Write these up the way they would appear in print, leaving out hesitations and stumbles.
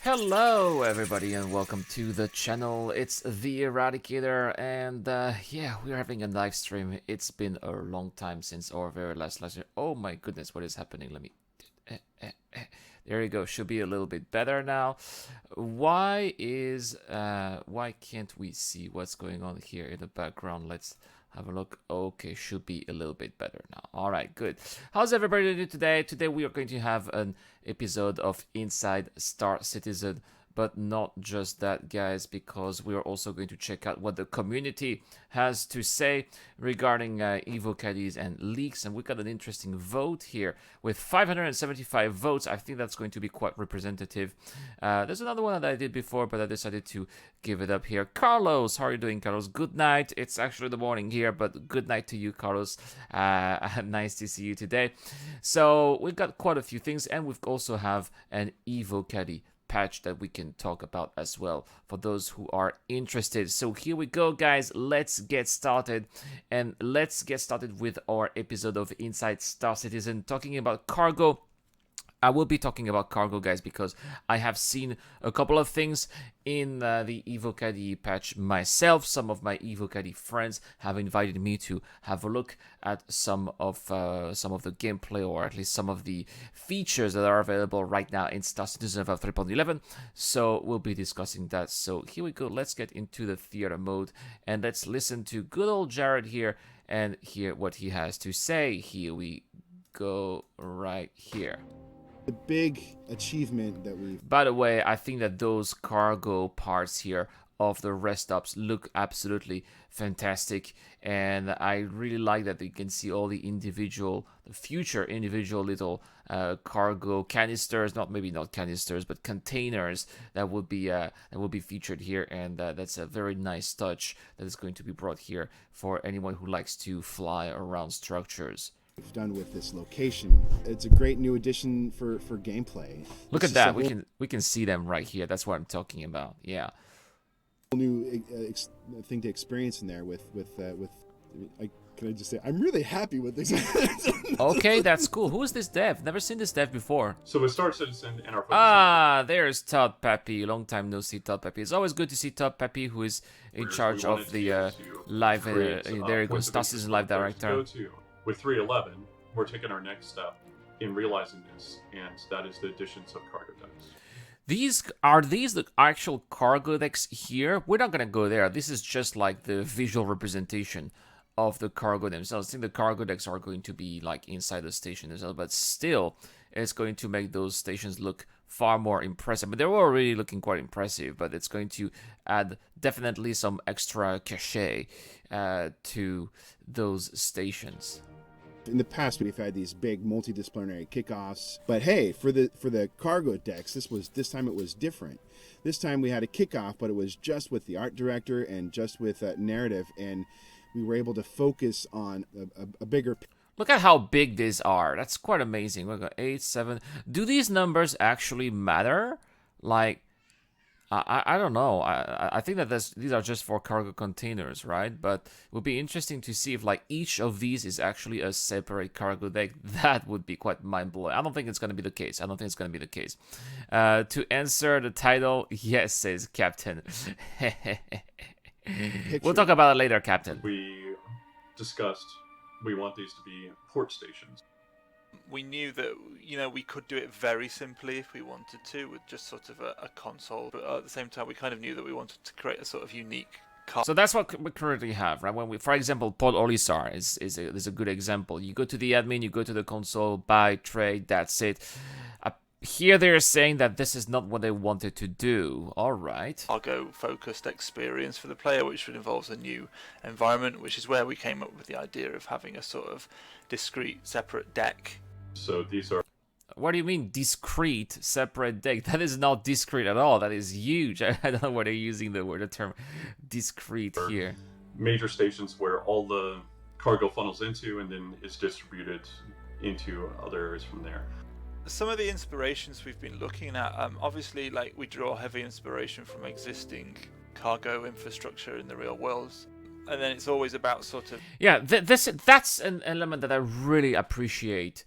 Hello everybody and welcome to the channel. It's the Eradicator and yeah, we're having a live stream. It's been a long time since our very last live stream. Oh my goodness, what is happening? Let me... There you go, should be a little bit better now. Why can't we see what's going on here in the background? Let's have a look. Okay, should be a little bit better now. All right, good. How's everybody doing today? Today we are going to have an episode of Inside Star Citizen, but not just that, guys, because we are also going to check out what the community has to say regarding Evocati and leaks. And we got an interesting vote here with 575 votes. I think that's going to be quite representative. There's another one that I did before, but I decided to give it up here. Carlos, how are you doing, Carlos? Good night. It's actually the morning here, but good night to you, Carlos. Nice to see you today. So we've got quite a few things, and we've also have an Evocati patch that we can talk about as well for those who are interested. So here we go, guys. Let's get started, and let's get started with our episode of Inside Star Citizen, talking about cargo. I will be talking about cargo, guys, because I have seen a couple of things in the Evocati patch myself. Some of my Evocati friends have invited me to have a look at some of the gameplay, or at least some of the features that are available right now in Star Citizen 3.11. So we'll be discussing that. So here we go. Let's get into the theater mode and let's listen to good old Jared here and hear what he has to say. Here we go, right here. The big achievement that we've... By the way, I think that those cargo parts here of the rest stops look absolutely fantastic, and I really like that you can see all the future individual little cargo canisters, maybe not canisters, but containers that will be featured here, and that's a very nice touch that is going to be brought here for anyone who likes to fly around structures. Done with this location. It's a great new addition for gameplay. Look at that. We can see them right here. That's what I'm talking about. Yeah. New thing to experience in there with can I just say I'm really happy with this. Okay, that's cool. Who is this dev? Never seen this dev before. So with Star Citizen and our there's Todd Peppy. Long time no see, Todd Peppy. It's always good to see Todd Peppy, who is in charge of the live. There you go, Star Citizen live director. With 3.11, we're taking our next step in realizing this, and that is the additions of cargo decks. These the actual cargo decks here? We're not gonna go there. This is just like the visual representation of the cargo themselves. I think the cargo decks are going to be like inside the station themselves, but still, it's going to make those stations look far more impressive. But they were already looking quite impressive, but it's going to add definitely some extra cachet to those stations. In the past, we've had these big multidisciplinary kickoffs, but hey, for the cargo decks, this time it was different. This time we had a kickoff, but it was just with the art director and just with narrative, and we were able to focus on a bigger. Look at how big these are. That's quite amazing. We've got 8, 7. Do these numbers actually matter? Like, I don't know. I think that these are just for cargo containers, right? But it would be interesting to see if like each of these is actually a separate cargo deck. That would be quite mind-blowing. I don't think it's going to be the case. To answer the title, yes, says Captain. We'll talk about it later, Captain. We discussed we want these to be port stations. We knew that, we could do it very simply if we wanted to, with just sort of a console. But at the same time, we kind of knew that we wanted to create a sort of unique car. So that's what we currently have, right? When for example, Paul Olisar is a good example. You go to the admin, you go to the console, buy, trade, that's it. Here they're saying that this is not what they wanted to do. All right. Cargo-focused experience for the player, which involves a new environment, which is where we came up with the idea of having a sort of discrete, separate deck. So these are... What do you mean discrete, separate deck? That is not discrete at all. That is huge. I don't know why they're using the term discrete here. Major stations where all the cargo funnels into, and then it's distributed into other areas from there. Some of the inspirations we've been looking at, obviously, like we draw heavy inspiration from existing cargo infrastructure in the real world, and then it's always about sort of... Yeah, that's an element that I really appreciate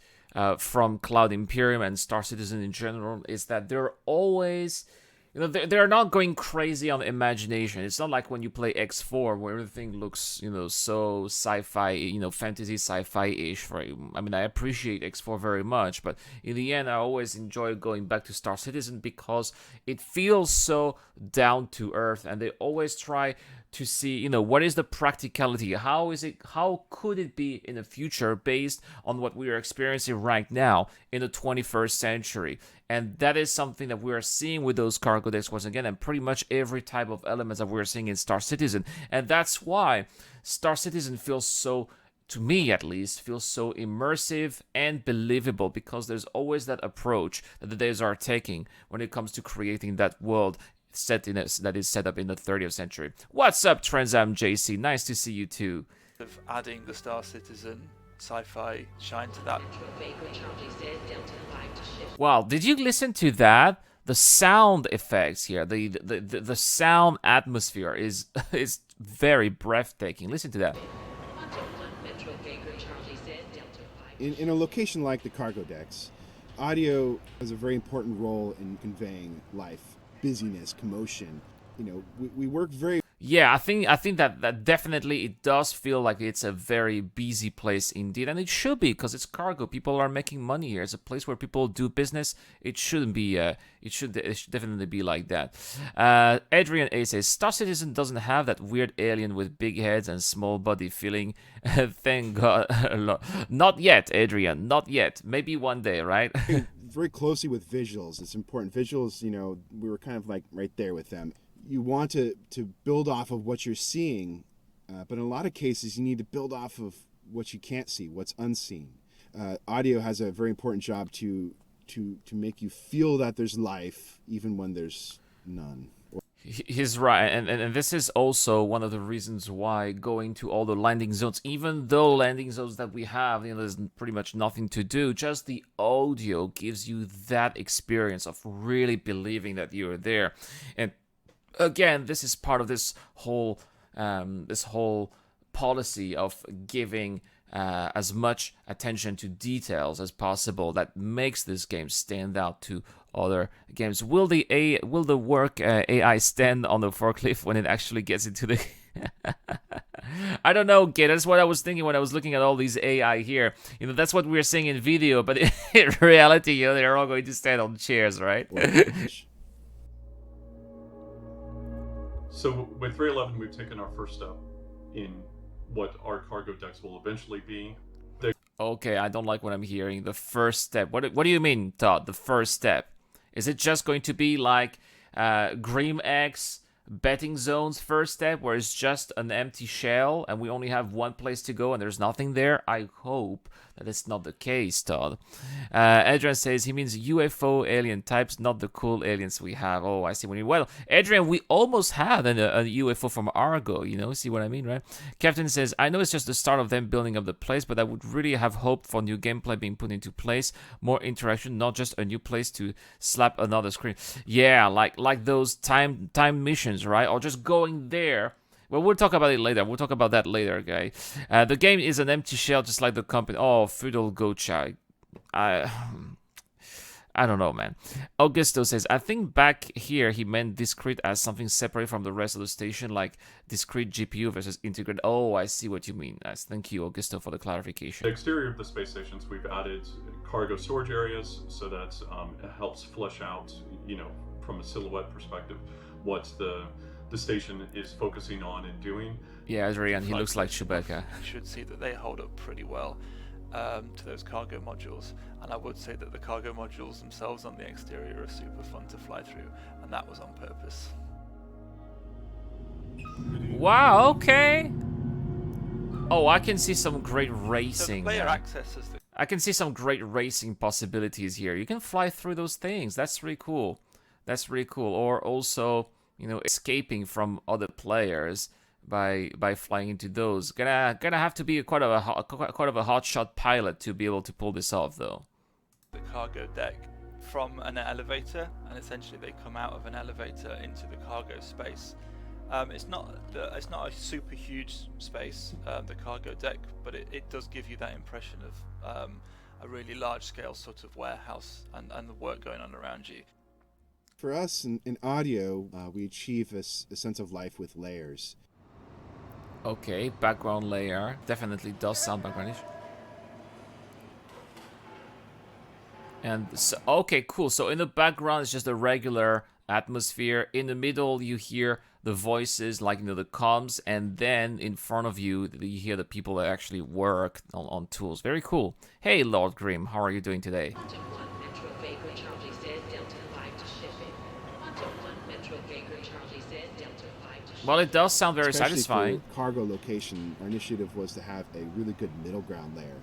from Cloud Imperium and Star Citizen in general, is that they're always You know, they're not going crazy on imagination. It's not like when you play X4 where everything looks, you know, so sci-fi, you know, fantasy sci-fi-ish. I mean, I appreciate X4 very much, but in the end, I always enjoy going back to Star Citizen because it feels so down to earth, and they always try to see, you know, what is the practicality? How could it be in the future based on what we are experiencing right now in the 21st century? And that is something that we are seeing with those cargo decks once again, and pretty much every type of elements that we're seeing in Star Citizen. And that's why Star Citizen feels so, to me at least, feels so immersive and believable, because there's always that approach that the devs are taking when it comes to creating that world that is set up in the 30th century. What's up, Transam JC? Nice to see you too. Of adding the Star Citizen sci-fi shine to that. Wow, did you listen to that? The sound effects here, the sound atmosphere is is very breathtaking. Listen to that. In a location like the cargo decks, audio has a very important role in conveying life, busyness, commotion. You know, we work very. Yeah, I think that definitely it does feel like it's a very busy place indeed, and it should be, because it's cargo. People are making money here. It's a place where people do business. It shouldn't be. It should definitely be like that. Adrian A says Star Citizen doesn't have that weird alien with big heads and small body feeling. Thank God. Not yet, Adrian. Not yet. Maybe one day, right? Very closely with visuals. It's important. Visuals, you know, we were kind of like right there with them. You want to build off of what you're seeing, but in a lot of cases you need to build off of what you can't see, what's unseen. Audio has a very important job to make you feel that there's life even when there's none. He's right, and this is also one of the reasons why going to all the landing zones, even though landing zones that we have, you know, there's pretty much nothing to do, just the audio gives you that experience of really believing that you're there. And again, this is part of this whole policy of giving as much attention to details as possible that makes this game stand out to other games. Will the work AI stand on the forklift when it actually gets into the I don't know, kid. That's what I was thinking when I was looking at all these AI here. You know, that's what we're seeing in video, but in reality, you know, they're all going to stand on chairs, right? So with 311, we've taken our first step in what our cargo decks will eventually be. Okay, I don't like what I'm hearing. The first step. What do you mean, Todd? The first step? Is it just going to be like Grim X betting zone's first step, where it's just an empty shell and we only have one place to go and there's nothing there? I hope that it's not the case, Todd. Adrian says he means UFO alien types, not the cool aliens we have. Oh, I see what you mean. Well, Adrian, we almost had a UFO from Argo, you know? See what I mean, right? Captain says, I know it's just the start of them building up the place, but I would really have hoped for new gameplay being put into place, more interaction, not just a new place to slap another screen. Yeah, like those time missions, right? Or just going there. Well, we'll talk about it later. We'll talk about that later, guy. The game is an empty shell, just like the company. Oh, Feudal Gocha. I don't know, man. Augusto says, I think back here he meant discrete as something separate from the rest of the station, like discrete GPU versus integrated. Oh, I see what you mean. Nice. Thank you, Augusto, for the clarification. The exterior of the space stations, we've added cargo storage areas so that it helps flesh out, you know, from a silhouette perspective, what the station is focusing on and doing. Yeah, Adrian, he looks like Chewbacca. You should see that they hold up pretty well to those cargo modules, and I would say that the cargo modules themselves on the exterior are super fun to fly through, and that was on purpose. Wow, okay. Oh, I can see some great racing. So the player accesses the I can see some great racing possibilities here. You can fly through those things. That's really cool. That's really cool. Or also, you know, escaping from other players by flying into those. Gonna have to be quite of a hotshot pilot to be able to pull this off, though. The cargo deck from an elevator, and essentially they come out of an elevator into the cargo space. It's not a super huge space, the cargo deck, but it does give you that impression of a really large scale sort of warehouse and the work going on around you. For us in audio, we achieve a sense of life with layers. Okay, background layer. Definitely does sound backgroundish. And so, okay, cool. So in the background, it's just a regular atmosphere. In the middle, you hear the voices, like, the comms, and then in front of you, you hear the people that actually work on tools. Very cool. Hey, Lord Grimm, how are you doing today? Well, it does sound very Especially satisfying. for cargo location, our initiative was to have a really good middle ground layer.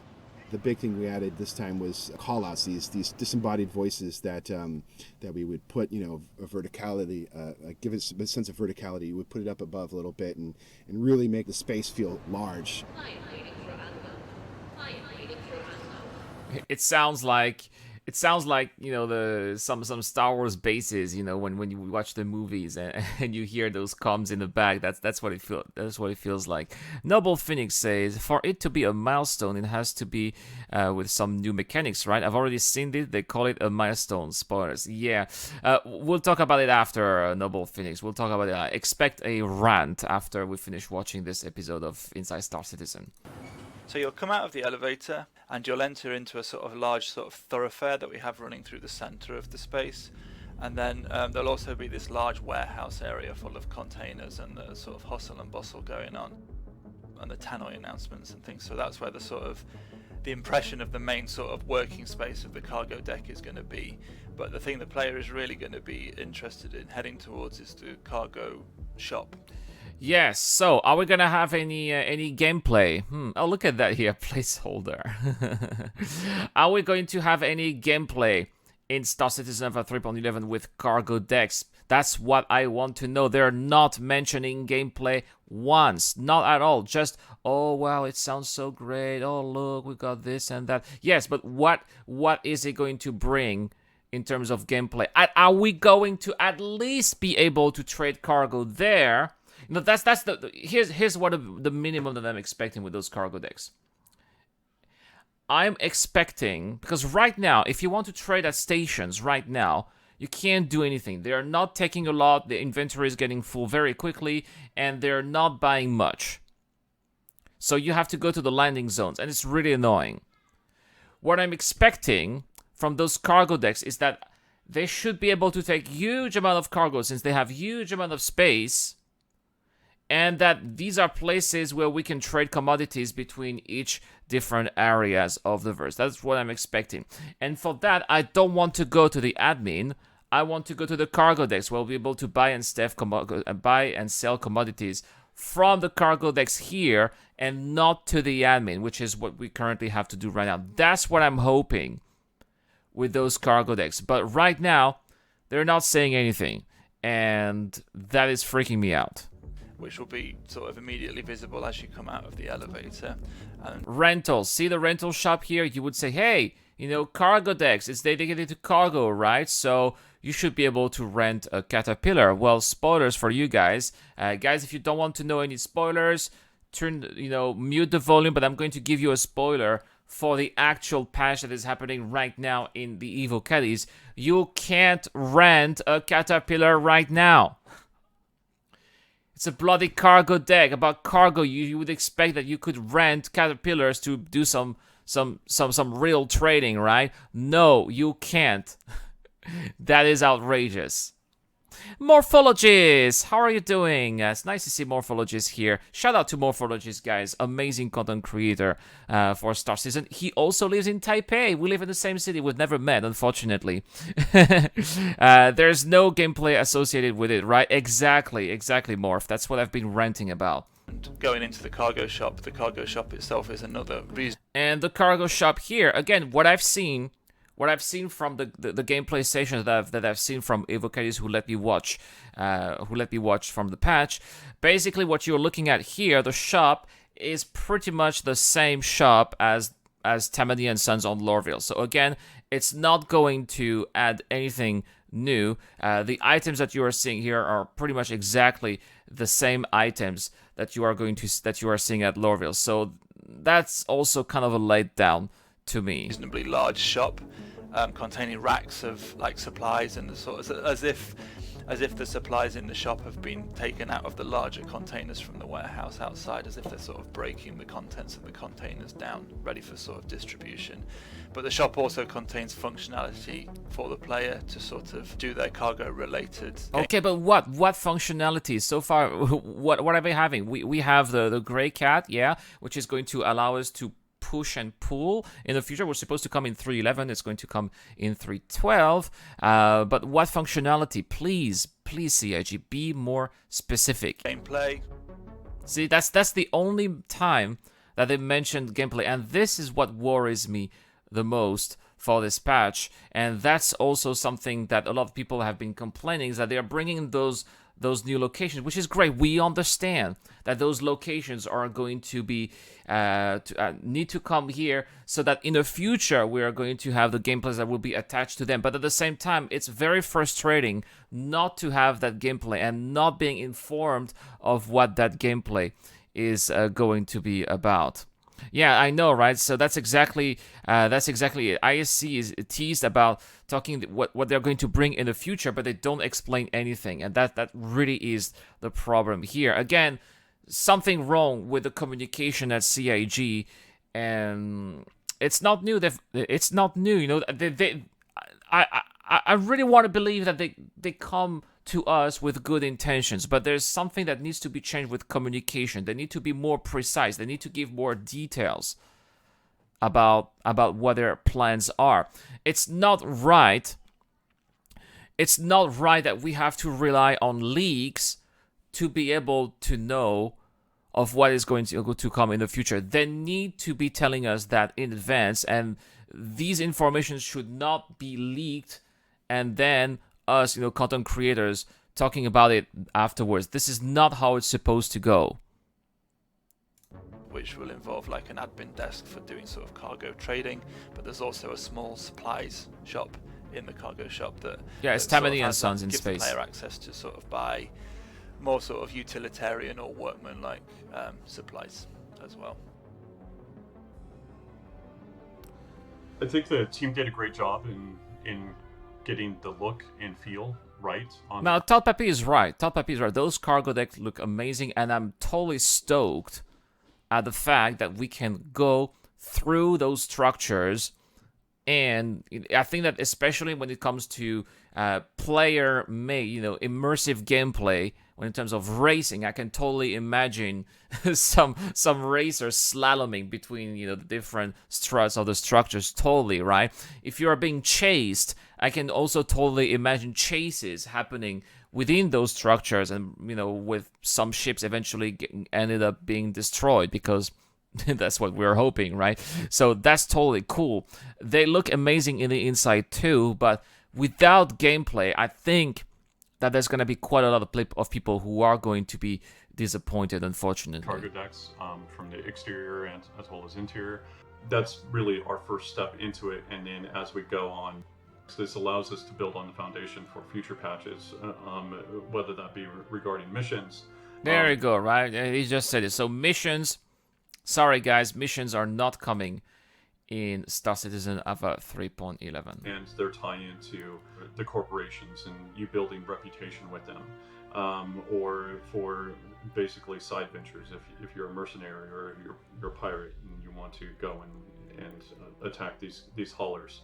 The big thing we added this time was call-outs, these disembodied voices that we would put, a verticality, give it a sense of verticality. You would put it up above a little bit and really make the space feel large. It sounds like some Star Wars bases, when you watch the movies and you hear those comms in the back. That's what it feels like. Noble Phoenix says, for it to be a milestone, it has to be with some new mechanics, right? I've already seen it. They call it a milestone. Spoilers. Yeah, we'll talk about it after, Noble Phoenix. We'll talk about it. Expect a rant after we finish watching this episode of Inside Star Citizen. So you'll come out of the elevator and you'll enter into a sort of large sort of thoroughfare that we have running through the center of the space. And then there'll also be this large warehouse area full of containers and the sort of hustle and bustle going on, and the tannoy announcements and things. So that's where the impression of the main sort of working space of the cargo deck is going to be. But the thing the player is really going to be interested in heading towards is the cargo shop. Yes, so are we gonna have any gameplay? Oh, look at that here, placeholder. Are we going to have any gameplay in Star Citizen Alpha 3.11 with cargo decks? That's what I want to know. They're not mentioning gameplay once, not at all. Just, oh wow, it sounds so great. Oh look, we got this and that. Yes, but what is it going to bring in terms of gameplay? Are we going to at least be able to trade cargo there? Here's what the minimum that I'm expecting with those cargo decks. I'm expecting, because right now, if you want to trade at stations right now, you can't do anything. They are not taking a lot. The inventory is getting full very quickly, and they're not buying much. So you have to go to the landing zones, and it's really annoying. What I'm expecting from those cargo decks is that they should be able to take huge amount of cargo, since they have huge amount of space, and that these are places where we can trade commodities between each different areas of the verse. That's what I'm expecting. And for that, I don't want to go to the admin. I want to go to the cargo decks, where we'll be able to buy and sell commodities from the cargo decks here, and not to the admin, which is what we currently have to do right now. That's what I'm hoping with those cargo decks. But right now, they're not saying anything, and that is freaking me out. Which will be sort of immediately visible as you come out of the elevator. Rentals. See the rental shop here? You would say, hey, cargo decks, it's dedicated to cargo, right? So you should be able to rent a Caterpillar. Well, spoilers for you guys. Guys, if you don't want to know any spoilers, mute the volume, but I'm going to give you a spoiler for the actual patch that is happening right now in the Evocatis. You can't rent a Caterpillar right now. It's a bloody cargo deck. About cargo, you would expect that you could rent Caterpillars to do some real trading, right? No, you can't. That is outrageous. Morphologist, how are you doing? It's nice to see Morphologist here. Shout out to Morphologist, guys. Amazing content creator for Star Citizen. He also lives in Taipei. We live in the same city. We've never met, unfortunately. There's no gameplay associated with it, right? Exactly, Morph. That's what I've been ranting about. Going into the cargo shop itself is another reason. And the cargo shop here, again, what I've seen from the gameplay sessions that I've seen from Evocatis who let me watch from the patch, basically what you're looking at here, the shop is pretty much the same shop as Tammany and Sons on Lorville. So again, it's not going to add anything new. The items that you are seeing here are pretty much exactly the same items that you are seeing at Lorville. So that's also kind of a letdown to me. Reasonably large shop. containing racks of like supplies and the sort of, as if the supplies in the shop have been taken out of the larger containers from the warehouse outside, as if they're sort of breaking the contents of the containers down, ready for sort of distribution. But the shop also contains functionality for the player to sort of do their cargo related. Okay, but what functionalities so far? What are we having? We have the gray cat, yeah, which is going to allow us to push and pull in the future. We're supposed to come in 3.11. It's going to come in 3.12. But what functionality? Please, CIG, be more specific. Gameplay. See, that's the only time that they mentioned gameplay, and this is what worries me the most for this patch. And that's also something that a lot of people have been complaining, is that they are bringing those new locations, which is great. We understand that those locations are going to be need to come here, so that in the future we are going to have the gameplays that will be attached to them. But at the same time, it's very frustrating not to have that gameplay and not being informed of what that gameplay is going to be about. Yeah, I know, right? So that's exactly it. ISC is teased about talking what they're going to bring in the future, but they don't explain anything, and that really is the problem here. Again, something wrong with the communication at CIG, and it's not new. It's not new. You know, I really want to believe that they come to us with good intentions, but there's something that needs to be changed with communication. They need to be more precise. They need to give more details about what their plans are. It's not right that we have to rely on leaks to be able to know of what is going to come in the future. They need to be telling us that in advance, and these information should not be leaked and then us, content creators talking about it afterwards. This is not how it's supposed to go. Which will involve like an admin desk for doing sort of cargo trading, but there's also a small supplies shop in the cargo shop that it's Tammany and Sons in gives space. The player access to sort of buy more sort of utilitarian or workman like supplies as well. I think the team did a great job in getting the look and feel right. Now, Todd Pepe is right. Those cargo decks look amazing, and I'm totally stoked at the fact that we can go through those structures. And I think that especially when it comes to player-made, immersive gameplay, when in terms of racing, I can totally imagine some racers slaloming between the different struts of the structures. Totally, right? If you are being chased, I can also totally imagine chases happening within those structures, and with some ships eventually ended up being destroyed because that's what we're hoping, right? So that's totally cool. They look amazing in the inside too, but without gameplay, I think that there's going to be quite a lot of people who are going to be disappointed, unfortunately. Cargo decks from the exterior and as well as interior. That's really our first step into it, and then as we go on, this allows us to build on the foundation for future patches, whether that be regarding missions. There you go, right? He just said it. So missions, sorry guys, missions are not coming in Star Citizen Alpha 3.11. And they're tying into the corporations and you building reputation with them, or for basically side ventures. If you're a mercenary or you're a pirate and you want to go and attack these haulers,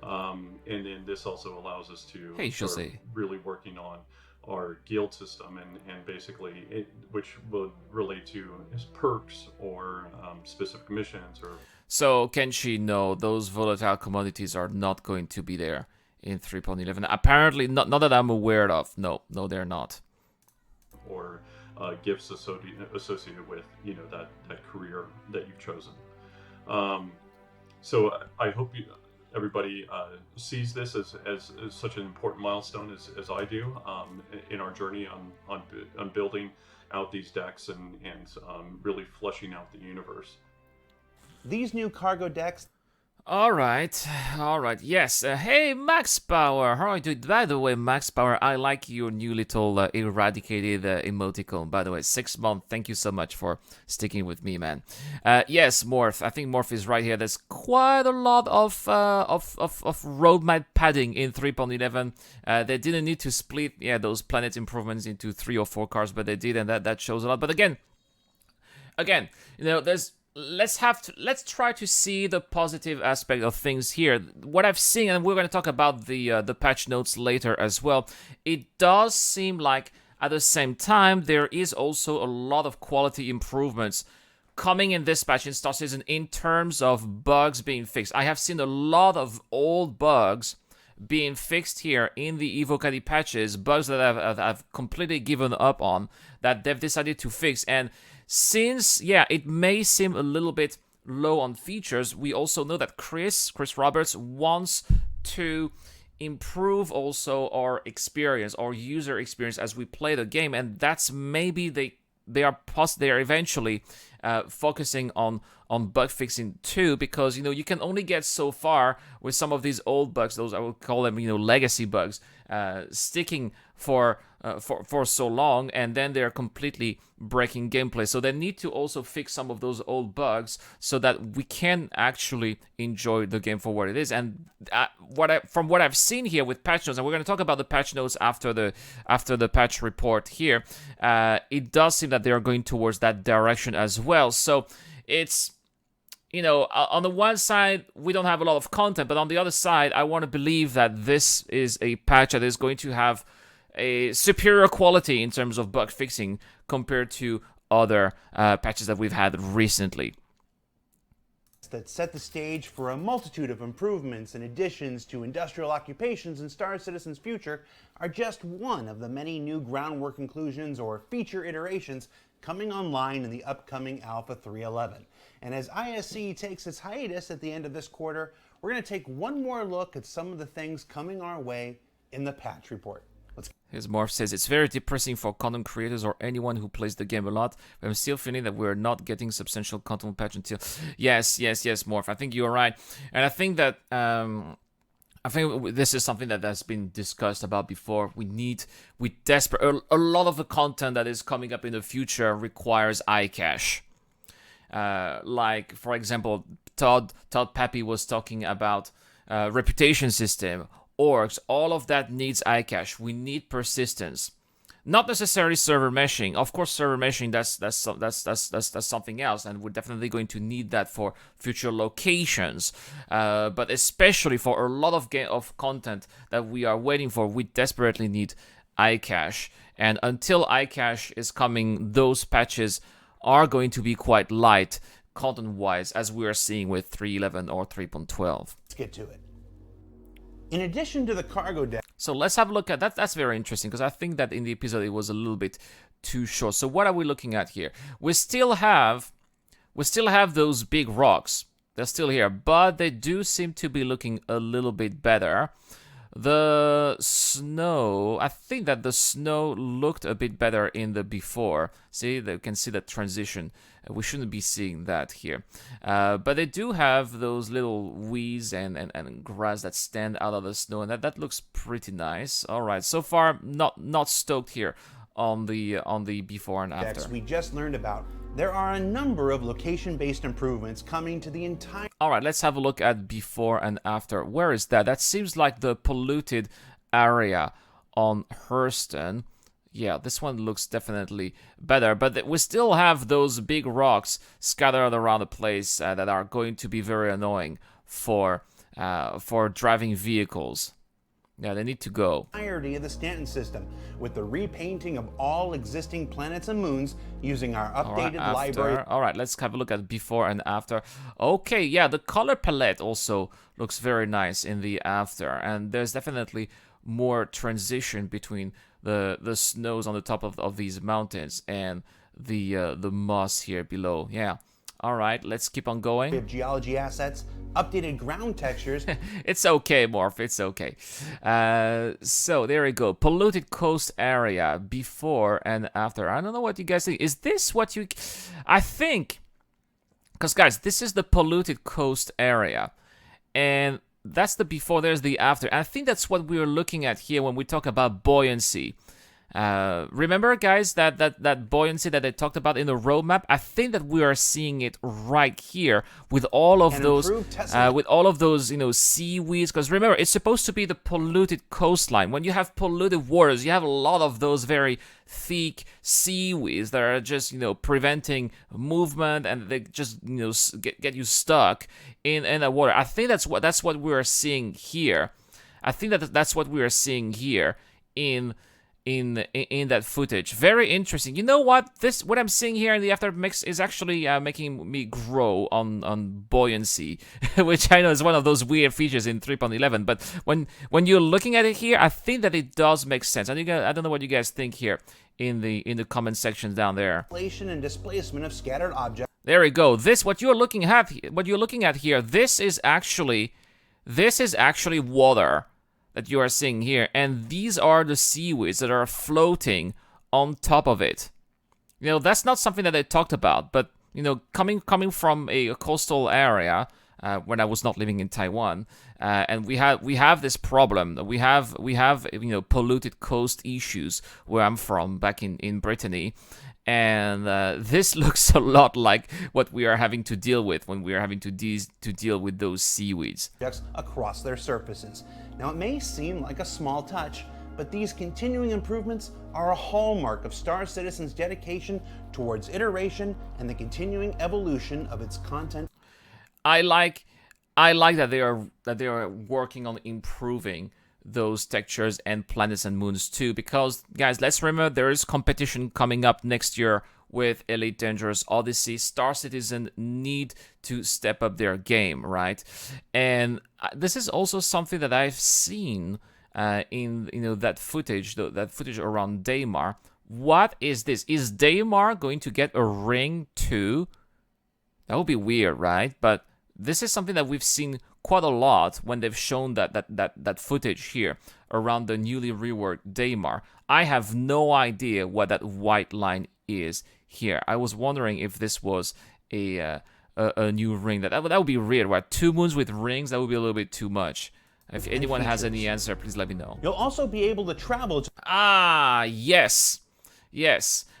and then this also allows us to start really working on our guild system and basically which will relate to perks or specific missions or. So, Kenshi, no, those volatile commodities are not going to be there in 3.11. Apparently, not that I'm aware of. No, they're not. Or gifts associated with, that career that you've chosen. So I hope everybody sees this as such an important milestone as I do in our journey on building out these decks and really fleshing out the universe. These new cargo decks. All right, all right. Yes. Hey, Max Power. How are you doing? By the way, Max Power, I like your new little eradicated emoticon. By the way, 6 months. Thank you so much for sticking with me, man. Yes, Morph. I think Morph is right here. There's quite a lot of roadmap padding in 3.11. They didn't need to split those planet improvements into 3 or 4 cars, but they did, and that shows a lot. But again, there's let's try to see the positive aspect of things here. What I've seen, and we're going to talk about the patch notes later as well, it does seem like at the same time there is also a lot of quality improvements coming in this patch in Star Citizen in terms of bugs being fixed. I have seen a lot of old bugs being fixed here in the Evocati patches, bugs that I've completely given up on, that they've decided to fix. And since, it may seem a little bit low on features, we also know that Chris Roberts wants to improve also our experience, our user experience as we play the game, and that's maybe they are eventually focusing on bug fixing too, because you can only get so far with some of these old bugs, those I would call them legacy bugs, sticking for so long, and then they're completely breaking gameplay. So they need to also fix some of those old bugs so that we can actually enjoy the game for what it is. And from what I've seen here with patch notes, and we're going to talk about the patch notes after the patch report here, it does seem that they are going towards that direction as well. So it's on the one side, we don't have a lot of content, but on the other side, I want to believe that this is a patch that is going to have a superior quality in terms of bug fixing compared to other patches that we've had recently. That set the stage for a multitude of improvements and additions to industrial occupations in Star Citizen's future are just one of the many new groundwork inclusions or feature iterations coming online in the upcoming Alpha 3.11. And as ISC takes its hiatus at the end of this quarter, we're going to take one more look at some of the things coming our way in the patch report. His Morph says, it's very depressing for content creators or anyone who plays the game a lot, but I'm still feeling that we're not getting substantial content patch until... Yes, Morph, I think you're right. And I think that... this is something that has been discussed about before. A lot of the content that is coming up in the future requires iCache. Like, for example, Todd Pappy was talking about reputation system, orgs, all of that needs iCache. We need persistence. Not necessarily server meshing. Of course, server meshing, that's something else, and we're definitely going to need that for future locations. But especially for a lot of content that we are waiting for, we desperately need iCache. And until iCache is coming, those patches are going to be quite light content-wise, as we are seeing with 3.11 or 3.12. Let's get to it. In addition to the cargo deck... So let's have a look at that. That's very interesting, because I think that in the episode it was a little bit too short. So what are we looking at here? We still have those big rocks. They're still here, but they do seem to be looking a little bit better. The snow, I think that the snow looked a bit better in the before. See, you can see that transition. We shouldn't be seeing that here. But they do have those little weeds and grass that stand out of the snow, and that looks pretty nice. All right, so far not stoked here on the before and after. We just learned about. There are a number of location-based improvements coming to the entire... All right, let's have a look at before and after. Where is that? That seems like the polluted area on Hurston. Yeah, this one looks definitely better, but we still have those big rocks scattered around the place that are going to be very annoying for driving vehicles. Yeah, they need to go. Entirety of the Stanton system, with the repainting of all existing planets and moons using our updated library. All right, let's have a look at before and after. Okay, yeah, the color palette also looks very nice in the after, and there's definitely more transition between the snows on the top of these mountains and the moss here below. Yeah. All right, let's keep on going. We have geology assets, updated ground textures. It's okay, Morph, it's okay. So there we go. Polluted coast area before and after. I don't know what you guys think. Is this what you... I think... Because, guys, this is the polluted coast area. And that's the before, there's the after. And I think that's what we're looking at here when we talk about buoyancy. Remember, guys, that buoyancy that I talked about in the roadmap? I think that we are seeing it right here with all of those, seaweeds. Because remember, it's supposed to be the polluted coastline. When you have polluted waters, you have a lot of those very thick seaweeds that are just, preventing movement, and they just, get you stuck in the water. I think that's what we are seeing here. I think that's what we are seeing here in that footage. Very interesting. You know what? What I'm seeing here in the after mix is actually making me grow on buoyancy, which I know is one of those weird features in 3.11. But when you're looking at it here, I think that it does make sense. I don't know what you guys think here in the comment section down there. Inflation and displacement of scattered objects. There we go. What you're looking at here, this is actually water that you are seeing here, and these are the seaweeds that are floating on top of it. That's not something that I talked about, but coming from a coastal area when I was not living in Taiwan, and we have this problem. We have polluted coast issues where I'm from, back in Brittany. And this looks a lot like what we are having to deal with when we are having to deal with those seaweeds Across their surfaces. Now, it may seem like a small touch, but these continuing improvements are a hallmark of Star Citizen's dedication towards iteration and the continuing evolution of its content. I like that they are working on improving those textures and planets and moons too, because guys, let's remember there is competition coming up next year with Elite Dangerous Odyssey. Star Citizen need to step up their game, right? And this is also something that I've seen in that footage around Daymar. What is this? Is Daymar going to get a ring too? That would be weird, right? But this is something that we've seen quite a lot when they've shown that footage here around the newly reworked Daymar. I have no idea what that white line is here. I was wondering if this was a new ring. That would be weird, right? 2 moons with rings, that would be a little bit too much. If anyone has any answer, please let me know. You'll also be able to travel to... Yes.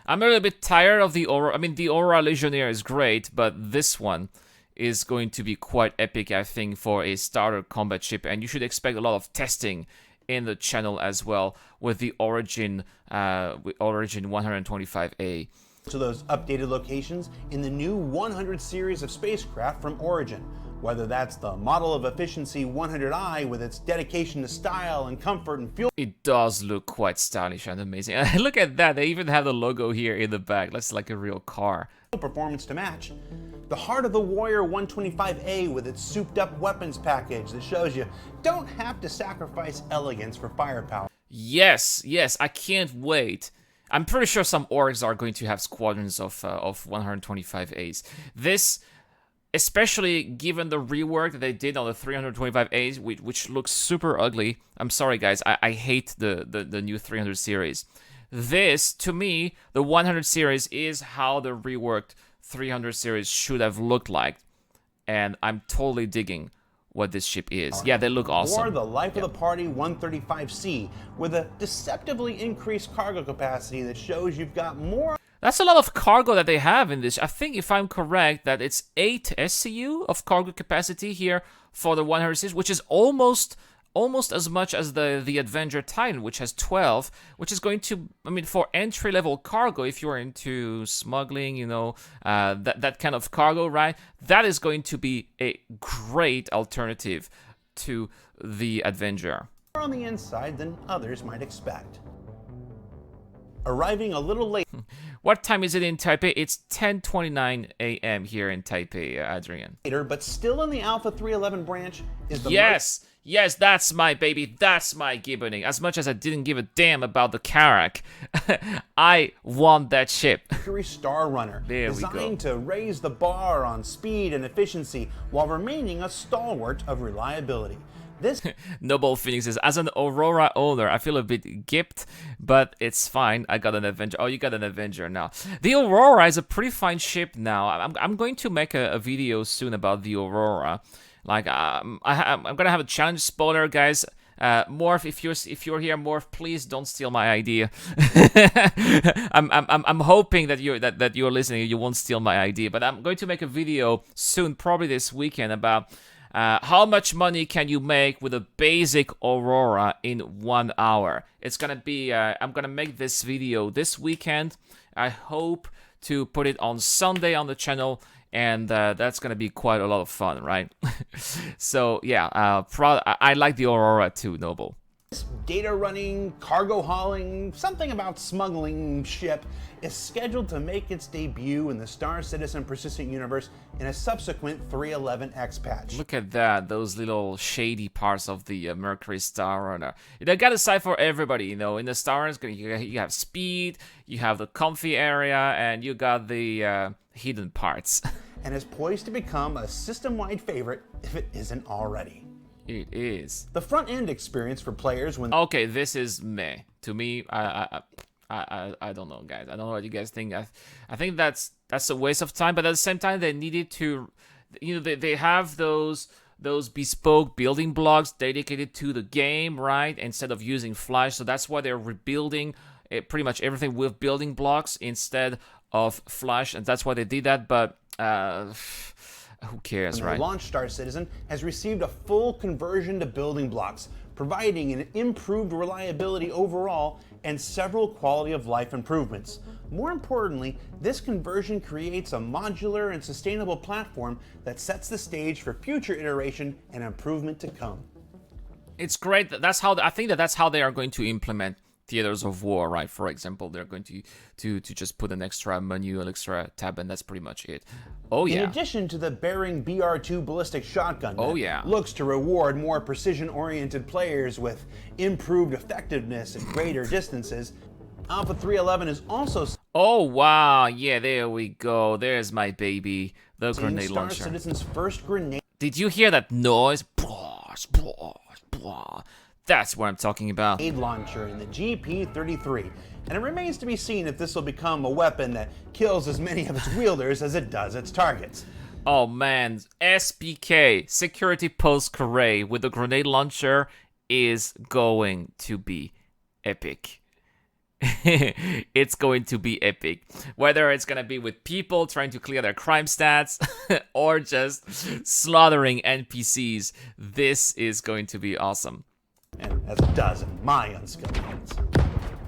I'm a little bit tired of the Aura. I mean, the Aura Legionnaire is great, but this one is going to be quite epic, I think, for a starter combat ship, and you should expect a lot of testing in the channel as well with the Origin 125A. To those updated locations in the new 100 series of spacecraft from Origin, whether that's the model of efficiency 100i with its dedication to style and comfort and fuel. It does look quite stylish and amazing. And look at that, they even have the logo here in the back. That's like a real car. Performance to match. The Heart of the Warrior 125A with its souped up weapons package that shows you don't have to sacrifice elegance for firepower. Yes, I can't wait. I'm pretty sure some orgs are going to have squadrons of 125As. This, especially given the rework that they did on the 325As, which looks super ugly. I'm sorry, guys. I hate the new 300 series. This, to me, the 100 series is how the reworked 300 series should have looked like. And I'm totally digging what this ship is. Yeah, they look awesome. Or the Life of the Party 135C with a deceptively increased cargo capacity that shows you've got more. That's a lot of cargo that they have in this. I think, if I'm correct, that it's 8 SCU of cargo capacity here for the 100 series, which is almost as much as the Avenger Titan, which has 12, which is going to, I mean, for entry-level cargo, if you're into smuggling, that kind of cargo, right? That is going to be a great alternative to the Avenger. More on the inside than others might expect. Arriving a little late. What time is it in Taipei? It's 10:29 a.m. here in Taipei, Adrian. Later, but still in the Alpha 311 branch is the Yes, that's my baby. That's my Gibboning. As much as I didn't give a damn about the Karak, I want that ship. Mercury Star Runner, designed to raise the bar on speed and efficiency while remaining a stalwart of reliability. This Noble Phoenix says, as an Aurora owner, I feel a bit gipped, but it's fine. I got an Avenger. Oh, you got an Avenger now. The Aurora is a pretty fine ship now. I'm going to make a video soon about the Aurora. Like I'm gonna have a challenge. Spoiler, guys. Morph, if you're here, Morph, please don't steal my idea. I'm hoping that you're listening. You won't steal my idea, but I'm going to make a video soon, probably this weekend, about how much money can you make with a basic Aurora in 1 hour. It's gonna be. I'm gonna make this video this weekend. I hope to put it on Sunday on the channel. And that's gonna be quite a lot of fun, right? So yeah, I like the Aurora too, Noble. Data running, cargo hauling, something about smuggling ship is scheduled to make its debut in the Star Citizen Persistent Universe in a subsequent 3.11x patch. Look at that, those little shady parts of the Mercury Star Runner. They got a side for everybody, you know. In the Star Runner, you have speed, you have the comfy area, and you got the hidden parts. And is poised to become a system-wide favorite if it isn't already. It is. The front-end experience for players when... Okay, this is meh. To me, I don't know, guys. I don't know what you guys think. I think that's a waste of time, but at the same time, they needed to... You know, they have those bespoke building blocks dedicated to the game, right? Instead of using Flash. So that's why they're rebuilding pretty much everything with building blocks instead of Flash. And that's why they did that, but... who cares, right? The launch Star Citizen has received a full conversion to building blocks, providing an improved reliability overall and several quality of life improvements. More importantly, this conversion creates a modular and sustainable platform that sets the stage for future iteration and improvement to come. It's great. I think that's how they are going to implement Theaters of War, right? For example, they're going to just put an extra menu, an extra tab, and that's pretty much it. Oh yeah. In addition to the Bearing BR2 ballistic shotgun, that looks to reward more precision-oriented players with improved effectiveness at greater distances. Alpha 311 is also... Oh wow, yeah, there we go. There's my baby, the grenade Star launcher. Citizen's first grenade. Did you hear that noise? That's what I'm talking about. Launcher in the GP-33, and it remains to be seen if this will become a weapon that kills as many of its wielders as it does its targets. Oh man, SPK, Security Post Carré with the grenade launcher is going to be epic. It's going to be epic. Whether it's going to be with people trying to clear their crime stats or just slaughtering NPCs, this is going to be awesome. And as it does in my unskilled hands.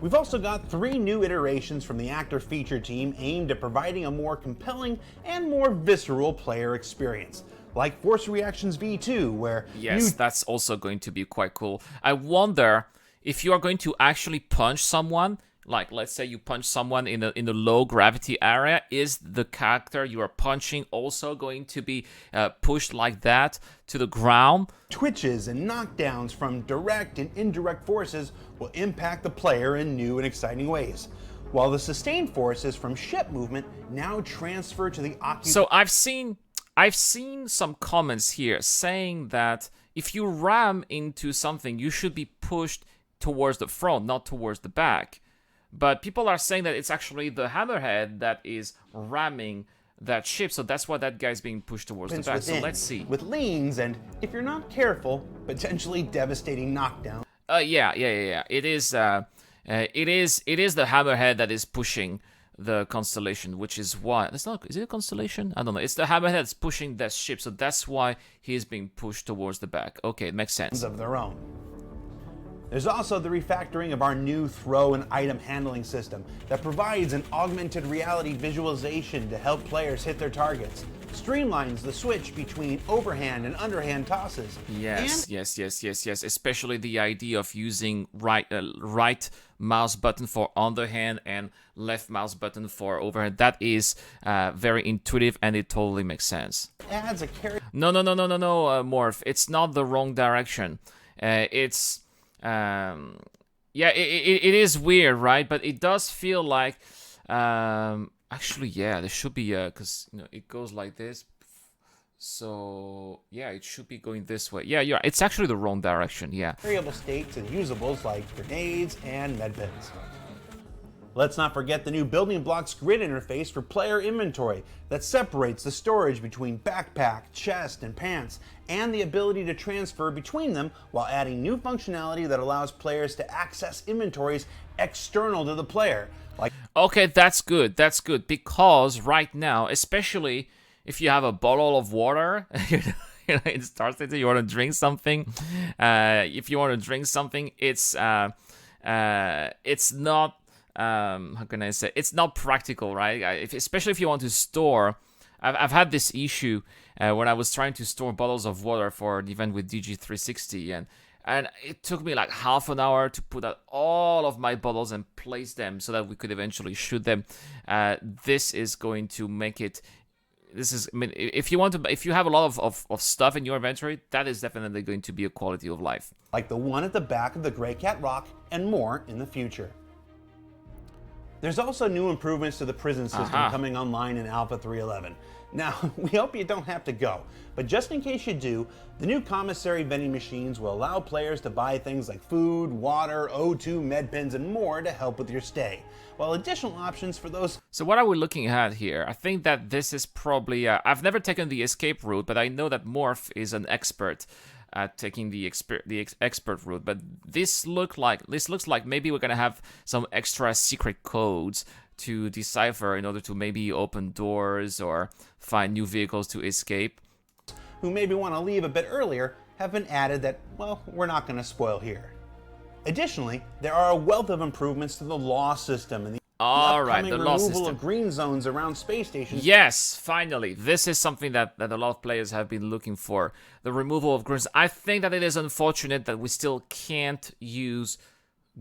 We've also got 3 new iterations from the actor feature team aimed at providing a more compelling and more visceral player experience, like Force Reactions V2, where that's also going to be quite cool. I wonder if you are going to actually punch someone, like let's say you punch someone in the low gravity area, is the character you are punching also going to be pushed like that to the ground? Twitches and knockdowns from direct and indirect forces will impact the player in new and exciting ways, while the sustained forces from ship movement now transfer to the occupant. So I've seen some comments here saying that if you ram into something, you should be pushed towards the front, not towards the back. But people are saying that it's actually the hammerhead that is ramming that ship, so that's why that guy's being pushed towards the back. So let's see. With leans and, if you're not careful, potentially devastating knockdown. Yeah. It is the hammerhead that is pushing the Constellation, which is why is it a Constellation? I don't know. It's the hammerhead that's pushing that ship, so that's why he's being pushed towards the back. Okay, it makes sense. Of their own. There's also the refactoring of our new throw and item handling system that provides an augmented reality visualization to help players hit their targets, streamlines the switch between overhand and underhand tosses. Yes. Especially the idea of using right mouse button for underhand and left mouse button for overhand. That is very intuitive and it totally makes sense. Adds a carry. No, Morph. It's not the wrong direction. It is weird, right? But it does feel like actually, yeah, there should be because it goes like this, so yeah, it should be going this way. Yeah, it's actually the wrong direction. Yeah, variable states and usables like grenades and medbits. Let's not forget the new building blocks grid interface for player inventory that separates the storage between backpack, chest, and pants, and the ability to transfer between them while adding new functionality that allows players to access inventories external to the player. Okay, that's good. That's good, because right now, especially if you have a bottle of water, in Star City, you want to drink something. If you want to drink something, it's not. How can I say? It's not practical, right? Especially if you want to store. I've had this issue when I was trying to store bottles of water for an event with DG360, and it took me like half an hour to put out all of my bottles and place them so that we could eventually shoot them. This is going to make it. I mean, if you have a lot of stuff in your inventory, that is definitely going to be a quality of life. Like the one at the back of the Grey Cat Rock, and more in the future. There's also new improvements to the prison system coming online in Alpha 3.11. Now, we hope you don't have to go, but just in case you do, the new commissary vending machines will allow players to buy things like food, water, O2, med pens, and more to help with your stay, while additional options for those... So what are we looking at here? I think that this is probably... I've never taken the escape route, but I know that Morph is an expert at taking the expert route. But this looks like maybe we're going to have some extra secret codes to decipher in order to maybe open doors or find new vehicles to escape. Who maybe want to leave a bit earlier have been added that, well, we're not going to spoil here. Additionally, there are a wealth of improvements to the law system and the upcoming removal of green zones around space stations. Yes, finally. This is something that a lot of players have been looking for. The removal of green zones. I think that it is unfortunate that we still can't use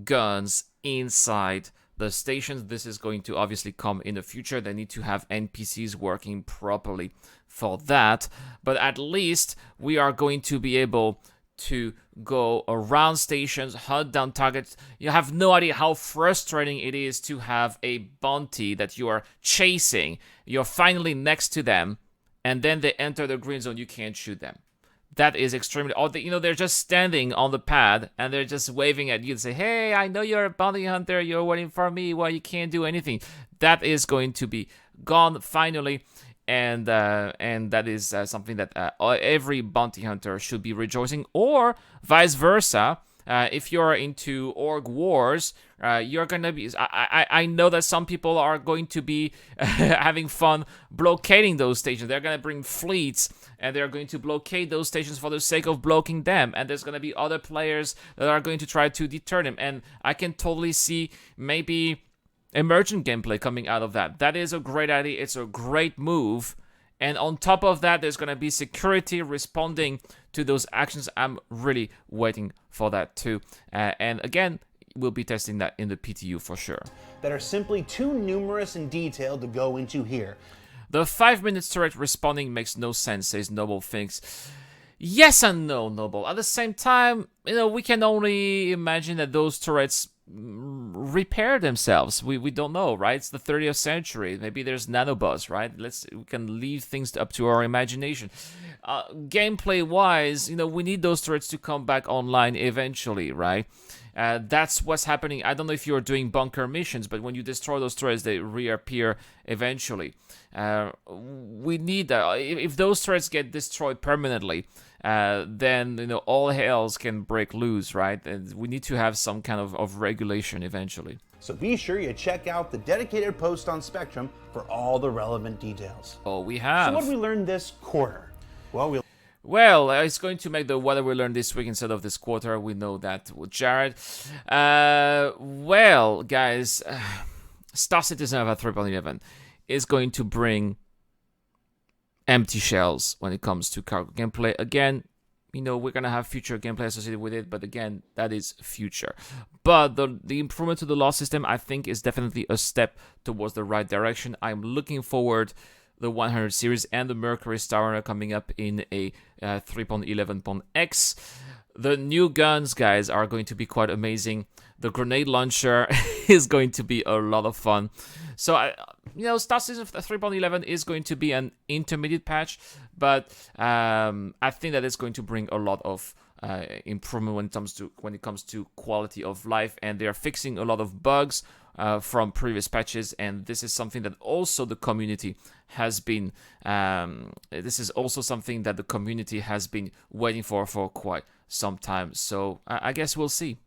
guns inside the stations. This is going to obviously come in the future. They need to have NPCs working properly for that. But at least we are going to be able to go around stations, hunt down targets. You have no idea how frustrating it is to have a bounty that you are chasing. You're finally next to them, and then they enter the green zone. You can't shoot them. That is extremely... they're just standing on the pad, and they're just waving at you and say, hey, I know you're a bounty hunter. You're waiting for me. Well, you can't do anything. That is going to be gone finally. And that is something that every bounty hunter should be rejoicing, or vice versa. If you're into org wars, you're gonna be. I know that some people are going to be having fun blockading those stations. They're gonna bring fleets, and they're going to blockade those stations for the sake of blocking them. And there's gonna be other players that are going to try to deter them. And I can totally see maybe emergent gameplay coming out of that. That is a great idea. It's a great move. And on top of that, there's going to be security responding to those actions. I'm really waiting for that too. And again, we'll be testing that in the PTU for sure. That are simply too numerous and detailed to go into here. The 5-minute turret responding makes no sense, says Noble thinks. Yes and no, Noble. At the same time, we can only imagine that those turrets repair themselves. We don't know, right? It's the 30th century. Maybe there's nanobots, right? We can leave things up to our imagination. Gameplay wise, we need those turrets to come back online eventually, right? That's what's happening. I don't know if you're doing bunker missions, but when you destroy those turrets, they reappear eventually. We need if those turrets get destroyed permanently, then all hells can break loose, right? And we need to have some kind of regulation eventually. So be sure you check out the dedicated post on Spectrum for all the relevant details. Oh, we have. So what did we learn this quarter? Well, it's going to make the what we learned this week instead of this quarter. We know that with Jared. Well, guys, Star Citizen of 3.11 is going to bring empty shells when it comes to cargo gameplay. Again, we're going to have future gameplay associated with it, but again, that is future. But the improvement to the law system, I think, is definitely a step towards the right direction. I'm looking forward the 100 series and the Mercury Star Runner coming up in a 3.11.x. The new guns, guys, are going to be quite amazing. The grenade launcher is going to be a lot of fun. So, Star Citizen 3.11 is going to be an intermediate patch, but I think that it's going to bring a lot of improvement when it comes to quality of life, and they're fixing a lot of bugs. from previous patches, and this is something that also the community has been waiting for quite some time. So I guess we'll see.